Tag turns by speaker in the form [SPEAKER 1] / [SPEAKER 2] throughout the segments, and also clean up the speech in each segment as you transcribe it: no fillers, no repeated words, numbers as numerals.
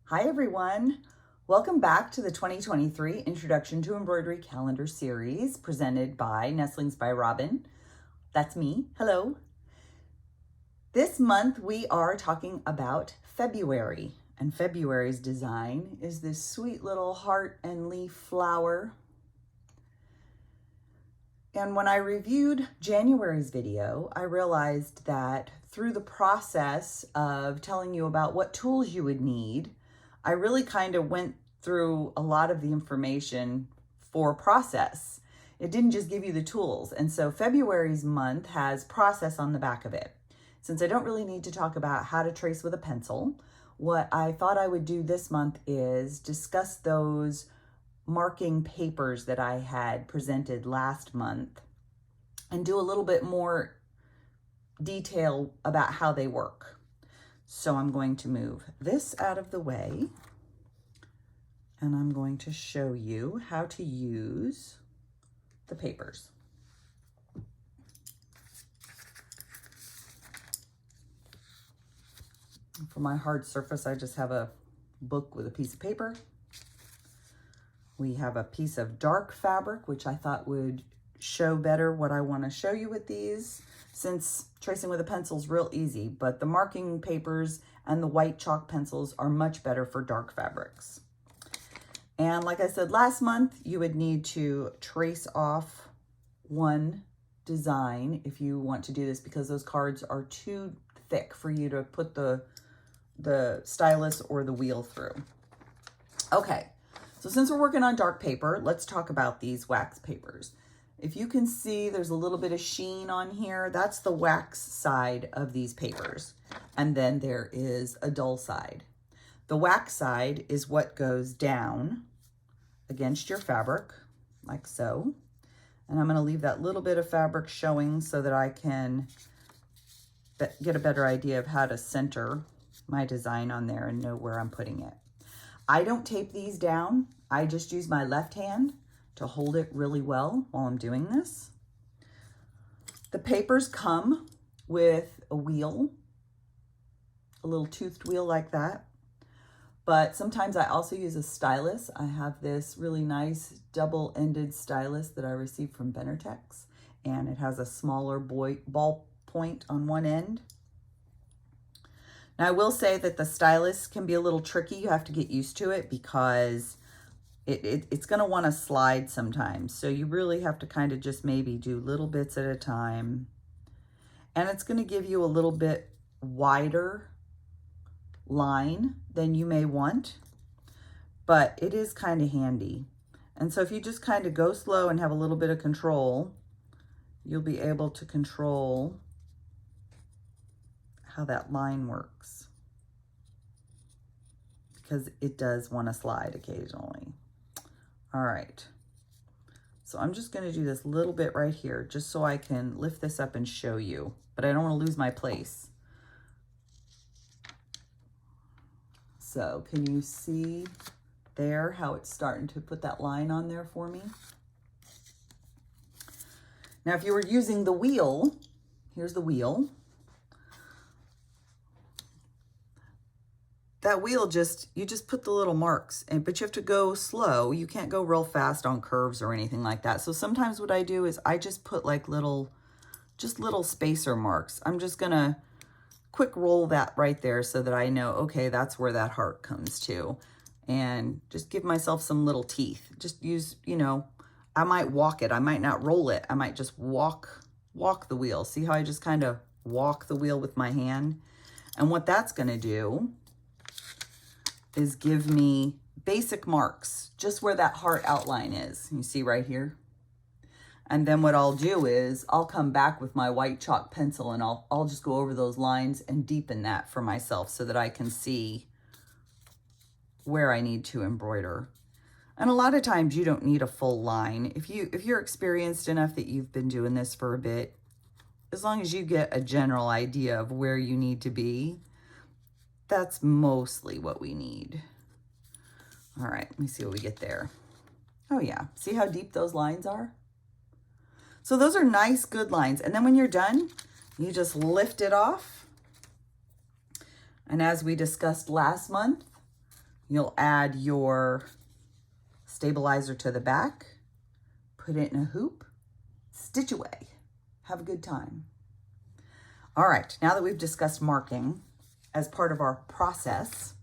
[SPEAKER 1] Hi everyone, welcome back to the 2023 Introduction to Embroidery Calendar Series presented by Nestlings by Robin. That's me, hello. This month we are talking about February, and February's design is this sweet little heart and leaf flower. And when I reviewed January's video, I realized that through the process of telling you about what tools you would need, I really kind of went through a lot of the information for process. It didn't just give you the tools. And so February's month has process on the back of it. Since I don't really need to talk about how to trace with a pencil, what I thought I would do this month is discuss those marking papers that I had presented last month and do a little bit more detail about how they work. So I'm going to move this out of the way and I'm going to show you how to use the papers. For my hard surface, I just have a book with a piece of paper. We have a piece of dark fabric, which I thought would show better what I want to show you with these, since tracing with a pencil is real easy, but the marking papers and the white chalk pencils are much better for dark fabrics. And like I said last month, you would need to trace off one design if you want to do this, because those cards are too thick for you to put the stylus or the wheel through. Okay, so since we're working on dark paper, let's talk about these wax papers. If you can see, there's a little bit of sheen on here. That's the wax side of these papers. And then there is a dull side. The wax side is what goes down against your fabric, like so. And I'm going to leave that little bit of fabric showing so that I can get a better idea of how to center my design on there and know where I'm putting it. I don't tape these down. I just use my left hand to hold it really well while I'm doing this. The papers come with a wheel, a little toothed wheel like that. But sometimes I also use a stylus. I have this really nice double-ended stylus that I received from Benartex, and it has a smaller ball point on one end. Now I will say that the stylus can be a little tricky. You have to get used to it because it's going to want to slide sometimes. So you really have to kind of just maybe do little bits at a time. And it's going to give you a little bit wider line than you may want, but it is kind of handy. And so if you just kind of go slow and have a little bit of control, you'll be able to control how that line works, because it does want to slide occasionally. All right, so I'm just going to do this little bit right here just so I can lift this up and show you, but I don't want to lose my place. So can you see there how it's starting to put that line on there for me? Now, if you were using the wheel, here's the wheel. That wheel you just put the little marks, but you have to go slow. You can't go real fast on curves or anything like that. So sometimes what I do is I just put like little spacer marks. I'm just gonna quick roll that right there so that I know, okay, that's where that heart comes to. And just give myself some little teeth. Just use, I might walk it. I might not roll it. I might just walk the wheel. See how I just kind of walk the wheel with my hand? And what that's gonna do is give me basic marks, just where that heart outline is. You see right here? And then what I'll do is I'll come back with my white chalk pencil and I'll just go over those lines and deepen that for myself so that I can see where I need to embroider. And a lot of times you don't need a full line. If you're experienced enough that you've been doing this for a bit, as long as you get a general idea of where you need to be, that's mostly what we need. All right, let me see what we get there. Oh yeah, see how deep those lines are? So those are nice, good lines. And then when you're done, you just lift it off. And as we discussed last month, You'll add your stabilizer to the back, put it in a hoop, stitch away. Have a good time. All right, now that we've discussed marking as part of our process,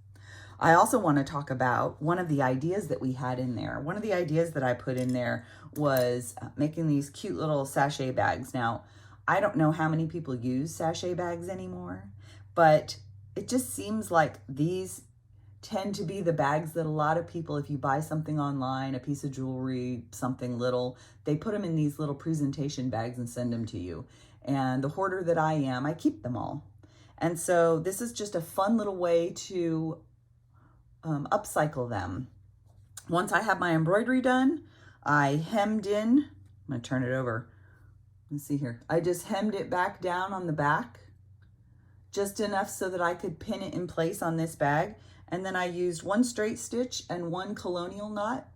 [SPEAKER 1] I also want to talk about one of the ideas that we had in there. One of the ideas that I put in there was making these cute little sachet bags. Now, I don't know how many people use sachet bags anymore, but it just seems like these tend to be the bags that a lot of people, if you buy something online, a piece of jewelry, something little, they put them in these little presentation bags and send them to you. And the hoarder that I am, I keep them all. And so this is just a fun little way to upcycle them. Once I have my embroidery done, I hemmed in, I'm gonna turn it over. Let's see here. I just hemmed it back down on the back, just enough so that I could pin it in place on this bag. And then I used one straight stitch and one colonial knot.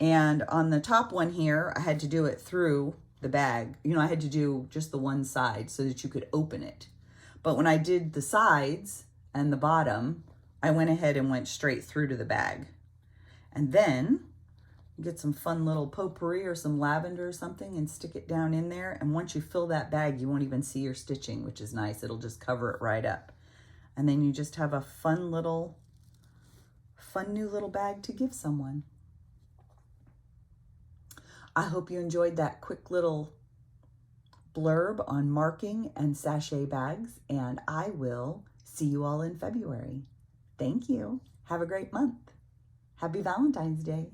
[SPEAKER 1] And on the top one here, I had to do it through the bag. You know, I had to do just the one side so that you could open it. But when I did the sides and the bottom, I went ahead and went straight through to the bag. And then get some fun little potpourri or some lavender or something and stick it down in there. And once you fill that bag, you won't even see your stitching, which is nice. It'll just cover it right up. And then you just have a fun new little bag to give someone. I hope you enjoyed that quick little blurb on marking and sachet bags, and I will see you all in February. Thank you. Have a great month. Happy Valentine's Day.